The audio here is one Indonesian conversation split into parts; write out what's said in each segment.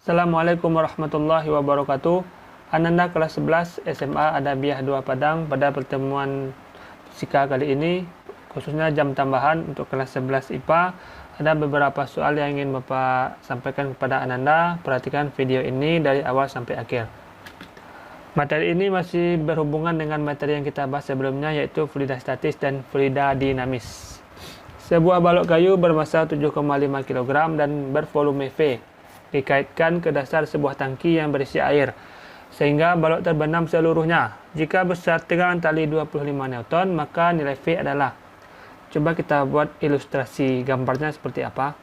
Assalamualaikum warahmatullahi wabarakatuh. Ananda kelas 11 SMA Adabiah 2 Padang. Pada pertemuan fisika kali ini, khususnya jam tambahan untuk kelas 11 IPA, ada beberapa soal yang ingin Bapak sampaikan kepada Ananda. Perhatikan video ini dari awal sampai akhir. Materi ini masih berhubungan dengan materi yang kita bahas sebelumnya, yaitu fluida statis dan fluida dinamis. Sebuah balok kayu bermassa 7,5 kg dan bervolume V dikaitkan ke dasar sebuah tangki yang berisi air, sehingga balok terbenam seluruhnya. Jika besar tegangan tali 25 Newton, maka nilai V adalah. Coba kita buat ilustrasi gambarnya seperti apa.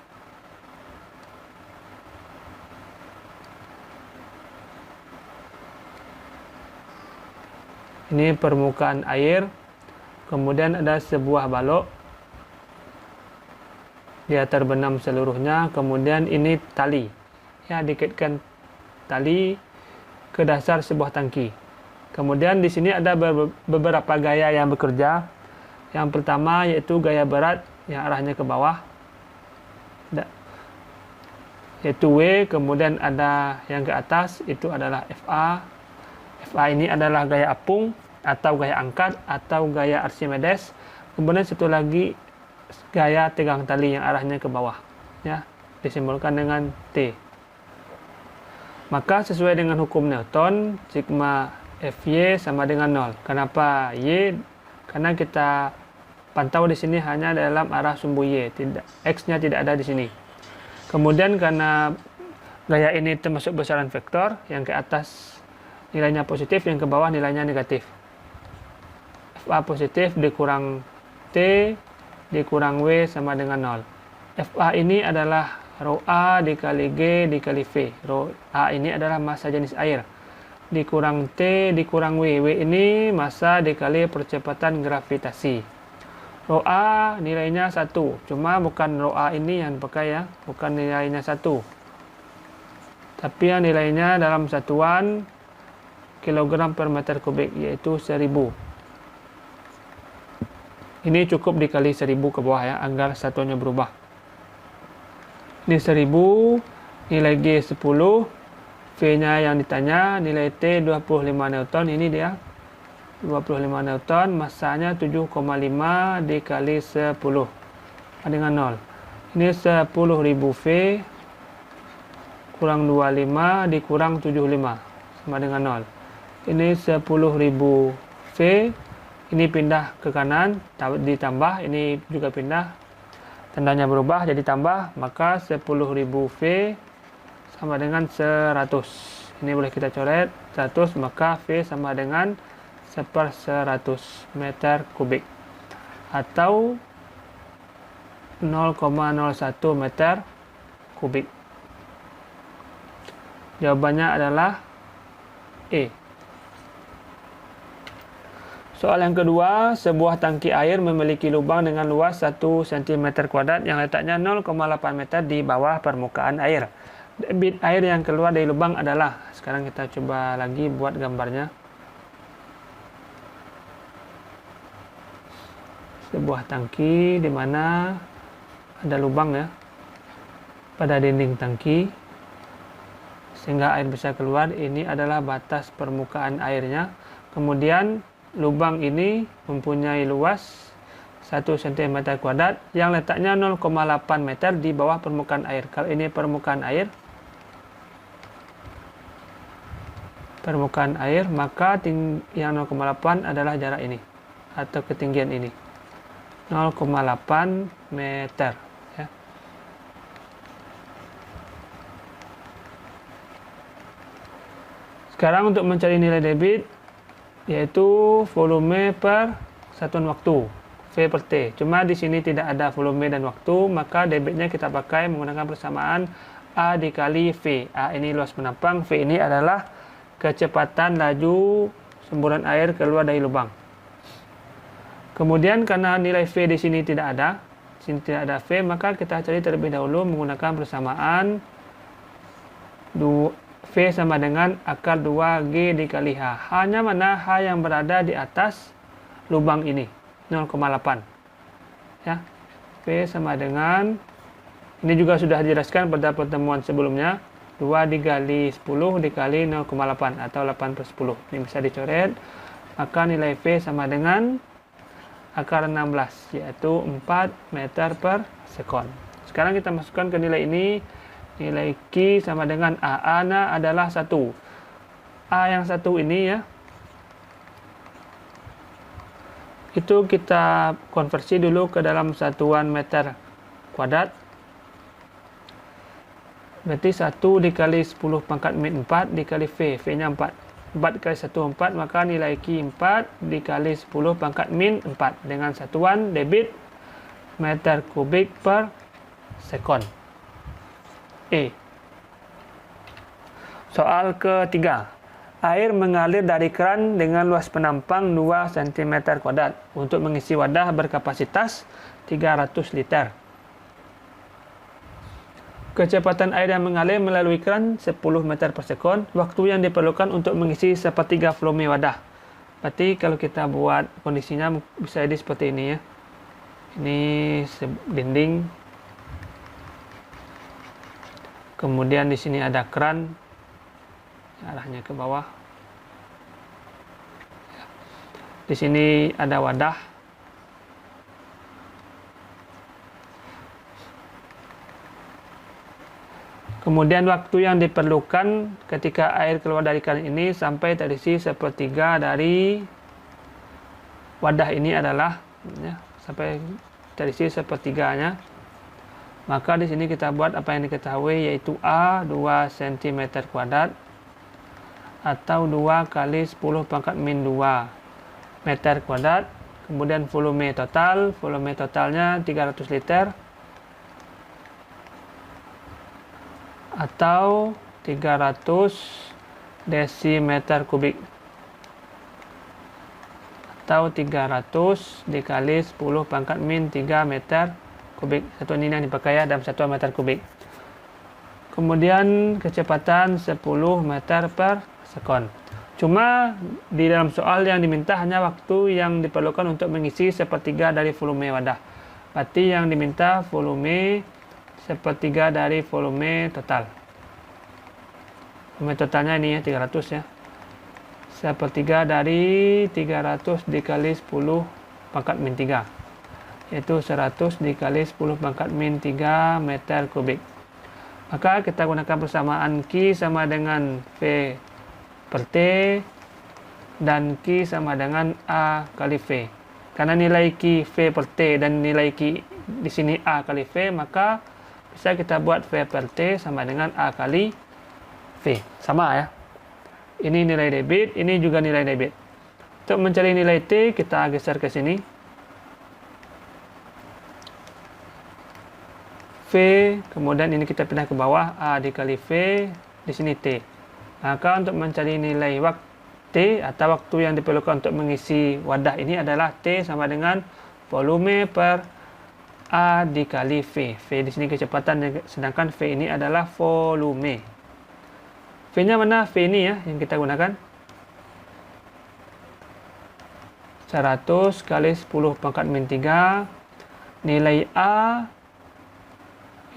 Ini permukaan air, kemudian ada sebuah balok, dia terbenam seluruhnya, kemudian ini tali, ya, dikaitkan tali ke dasar sebuah tangki. Kemudian di sini ada beberapa gaya yang bekerja. Yang pertama yaitu gaya berat yang arahnya ke bawah, yaitu W. Kemudian ada yang ke atas, itu adalah FA. FA ini adalah gaya apung atau gaya angkat atau gaya Archimedes. Kemudian satu lagi gaya tegang tali yang arahnya ke bawah, ya, disimbolkan dengan T. Maka sesuai dengan hukum Newton, sigma Fy sama dengan 0. Kenapa Y? Karena kita pantau di sini hanya dalam arah sumbu Y, X-nya tidak ada di sini. Kemudian karena gaya ini termasuk besaran vektor, yang ke atas nilainya positif, yang ke bawah nilainya negatif. Fa positif dikurang T dikurang W sama dengan 0. Fa ini adalah Rho A dikali G dikali V. Rho A ini adalah massa jenis air. Dikurang T dikurang W. W ini massa dikali percepatan gravitasi. Rho A nilainya 1. Cuma bukan Rho A ini yang pakai, ya. Bukan nilainya 1. Tapi yang nilainya dalam satuan kilogram per meter kubik, yaitu 1000. Ini cukup dikali 1000 ke bawah, ya, agar satuannya berubah. Ini 1000, nilai G 10, V-nya yang ditanya, nilai T 25 Newton, ini dia 25 Newton, massanya 7,5 dikali 10 dengan 0. Ini 10.000 V kurang 25 dikurang 75 sama dengan 0. Ini 10.000 V, ini pindah ke kanan, ditambah, ini juga pindah, tandanya berubah jadi tambah, maka 10.000 V sama dengan 100. Ini boleh kita coret 100, maka V sama dengan 1/100 meter kubik atau 0,01 meter kubik. Jawabannya adalah E. Soal yang kedua, sebuah tangki air memiliki lubang dengan luas 1 cm² yang letaknya 0,8 meter di bawah permukaan air. Debit air yang keluar dari lubang adalah. Sekarang kita coba lagi buat gambarnya. Sebuah tangki di mana ada lubang, ya, pada dinding tangki sehingga air bisa keluar. Ini adalah batas permukaan airnya. Kemudian lubang ini mempunyai luas 1 cm² yang letaknya 0,8 meter di bawah permukaan air. Kalau ini permukaan air, maka yang 0,8 adalah jarak ini atau ketinggian ini, 0,8 meter, ya. Sekarang untuk mencari nilai debit, yaitu volume per satuan waktu, V per T. Cuma di sini tidak ada volume dan waktu, maka debitnya kita pakai menggunakan persamaan A dikali V. A ini luas penampang, V ini adalah kecepatan laju semburan air keluar dari lubang. Kemudian karena nilai V di sini tidak ada, V, maka kita cari terlebih dahulu menggunakan persamaan V sama dengan akar 2G dikali H. H-nya mana? H yang berada di atas lubang ini, 0,8. Ya. V sama dengan, ini juga sudah dijelaskan pada pertemuan sebelumnya, 2 dikali 10 dikali 0,8 atau 8 per 10. Ini bisa dicoret. Maka nilai V sama dengan akar 16, yaitu 4 meter per sekon. Sekarang kita masukkan ke nilai ini. Nilai Q sama dengan A. A-nya adalah 1. A yang 1 ini ya, itu kita konversi dulu ke dalam satuan meter kuadrat. Berarti 1 dikali 10 pangkat min 4 dikali V. V-nya 4. 4 kali 1, 4. Maka nilai Q 4 dikali 10 pangkat min 4. Dengan satuan debit meter kubik per sekon. E. Soal ketiga. Air mengalir dari keran dengan luas penampang 2 cm kuadrat untuk mengisi wadah berkapasitas 300 liter. Kecepatan air yang mengalir melalui keran 10 meter per sekon. Waktu yang diperlukan untuk mengisi sepertiga volume wadah. Berarti kalau kita buat kondisinya bisa jadi seperti ini ya. Ini dinding. Kemudian di sini ada keran. Arahnya ke bawah. Di sini ada wadah. Kemudian waktu yang diperlukan ketika air keluar dari keran ini sampai terisi sepertiga dari wadah ini adalah ya, sampai terisi sepertiganya. Maka di sini kita buat apa yang diketahui, yaitu A 2 cm kuadrat atau 2 kali 10 pangkat min 2 meter kuadrat. Kemudian volume totalnya 300 liter atau 300 desimeter kubik atau 300 dikali 10 pangkat min 3 meter kubik. Satuan ini yang dipakai dalam satuan meter kubik. Kemudian kecepatan 10 meter per sekon. Cuma di dalam soal yang diminta hanya waktu yang diperlukan untuk mengisi sepertiga dari volume wadah. Berarti yang diminta volume sepertiga dari volume total. Volume totalnya ini ya 300 ya. Sepertiga dari 300 dikali 10 pangkat min 3. Yaitu 100 dikali 10 pangkat min 3 meter kubik. Maka kita gunakan persamaan Q sama dengan V per T dan Q sama dengan A kali V. Karena nilai Q V per T dan nilai Q di sini A kali V, maka bisa kita buat V per T sama dengan A kali V. Sama ya. Ini nilai debit, ini juga nilai debit. Untuk mencari nilai T, kita geser ke sini. V, kemudian ini kita pindah ke bawah, A dikali V, di sini T. Maka untuk mencari nilai waktu T atau waktu yang diperlukan untuk mengisi wadah ini adalah T sama dengan volume per A dikali V. V di sini kecepatan, sedangkan V ini adalah volume. V-nya mana? V ini ya yang kita gunakan. 100 kali 10 pangkat min 3. Nilai A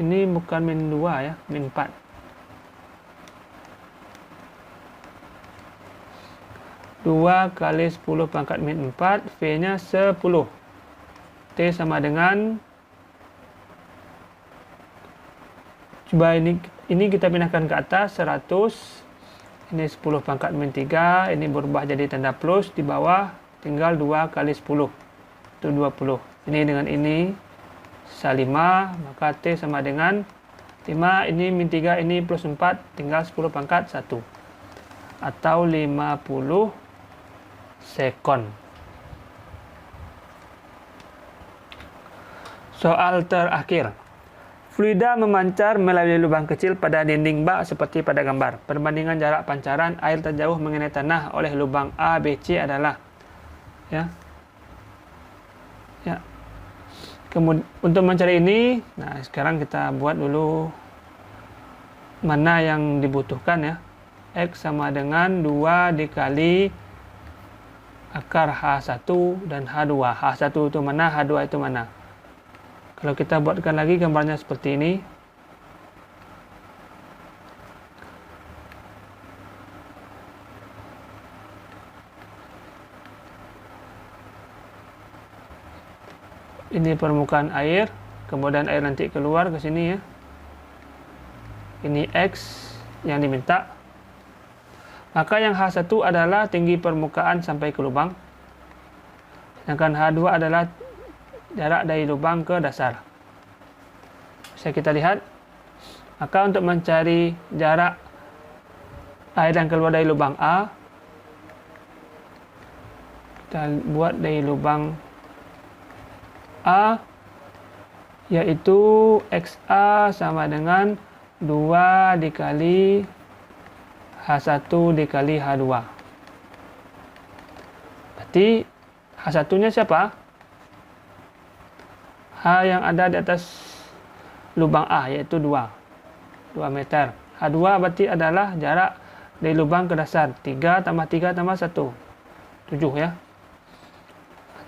ini bukan min 2 ya, min 4. Dua kali 10 pangkat min 4, V-nya 10. T sama dengan, coba ini kita pindahkan ke atas, 100. Ini 10 pangkat min 3, ini berubah jadi tanda plus, di bawah tinggal 2 kali 10, itu 20. Ini dengan ini, sisa 5, maka T sama dengan 5, ini min 3, ini plus 4, tinggal 10 pangkat 1. Atau 50 sekon. Soal terakhir. Fluida memancar melalui lubang kecil pada dinding bak seperti pada gambar. Perbandingan jarak pancaran air terjauh mengenai tanah oleh lubang A, B, C adalah ya. Kemudian untuk mencari ini, nah sekarang kita buat dulu mana yang dibutuhkan ya. X sama dengan 2 dikali akar H1 dan H2. H1 itu mana, H2 itu mana. Kalau kita buatkan lagi gambarnya seperti ini. Ini permukaan air, kemudian air nanti keluar ke sini ya. Ini X yang diminta. Maka yang H1 adalah tinggi permukaan sampai ke lubang. Sedangkan H2 adalah jarak dari lubang ke dasar. Bisa kita lihat. Maka untuk mencari jarak air yang keluar dari lubang A, kita buat dari lubang A, yaitu XA sama dengan 2 dikali H1 dikali H2. Berarti H1 nya siapa? H yang ada di atas lubang A, yaitu 2 meter. H2 berarti adalah jarak dari lubang ke dasar, 3 tambah 3 tambah 1, 7 ya.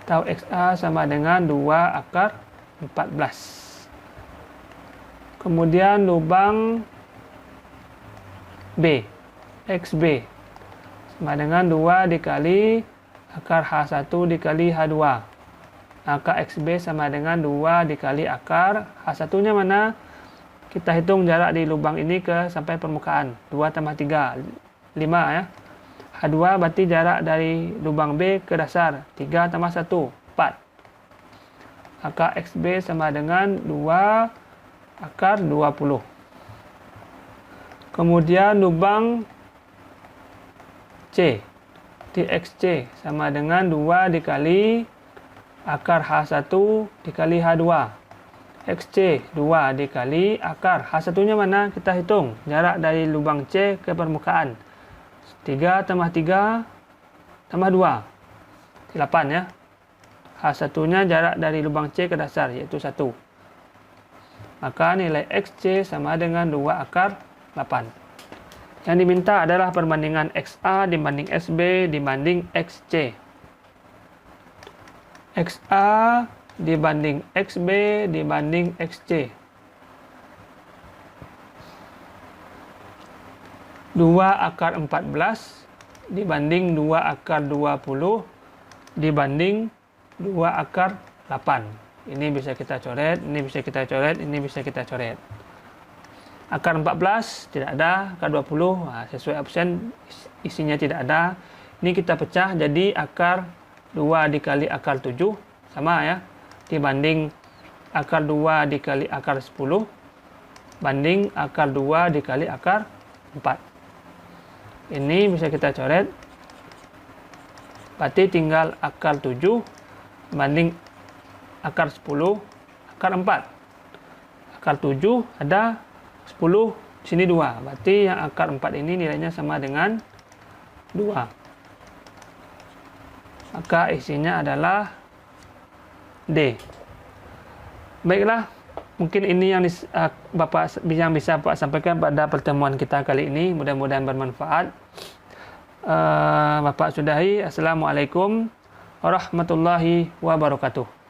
Atau XA sama dengan 2 akar 14. Kemudian lubang B, XB sama dengan 2 dikali akar H1 dikali H2. Maka XB sama dengan 2 dikali akar H1 nya mana? Kita hitung jarak di lubang ini ke sampai permukaan, 2 tambah 3, 5 ya. H2 berarti jarak dari lubang B ke dasar, 3 tambah 1, 4. Maka XB sama dengan 2 akar 20. Kemudian lubang C, TXC sama dengan 2 dikali akar H1 dikali H2. XC 2 dikali akar H1 nya mana? Kita hitung jarak dari lubang C ke permukaan, 3 tambah 3 tambah 2, 8 ya. H1 nya jarak dari lubang C ke dasar, yaitu 1. Maka nilai XC sama dengan 2 akar 8. Yang diminta adalah perbandingan XA dibanding SB dibanding XC. XA dibanding XB dibanding XC. 2 akar 14 dibanding 2 akar 20 dibanding 2 akar 8. Ini bisa kita coret, ini bisa kita coret, ini bisa kita coret. Akar 14 tidak ada, akar 20 sesuai absen isinya tidak ada. Ini kita pecah jadi akar 2 dikali akar 7 sama ya, dibanding akar 2 dikali akar 10 banding akar 2 dikali akar 4. Ini bisa kita coret. Berarti tinggal akar 7 banding akar 10, akar 4. Akar 7 ada 10, sini 2. Berarti yang akar 4 ini nilainya sama dengan 2. Maka isinya adalah D. Baiklah, mungkin ini yang bisa Bapak sampaikan pada pertemuan kita kali ini. Mudah-mudahan bermanfaat. Bapak sudahi. Assalamualaikum warahmatullahi wabarakatuh.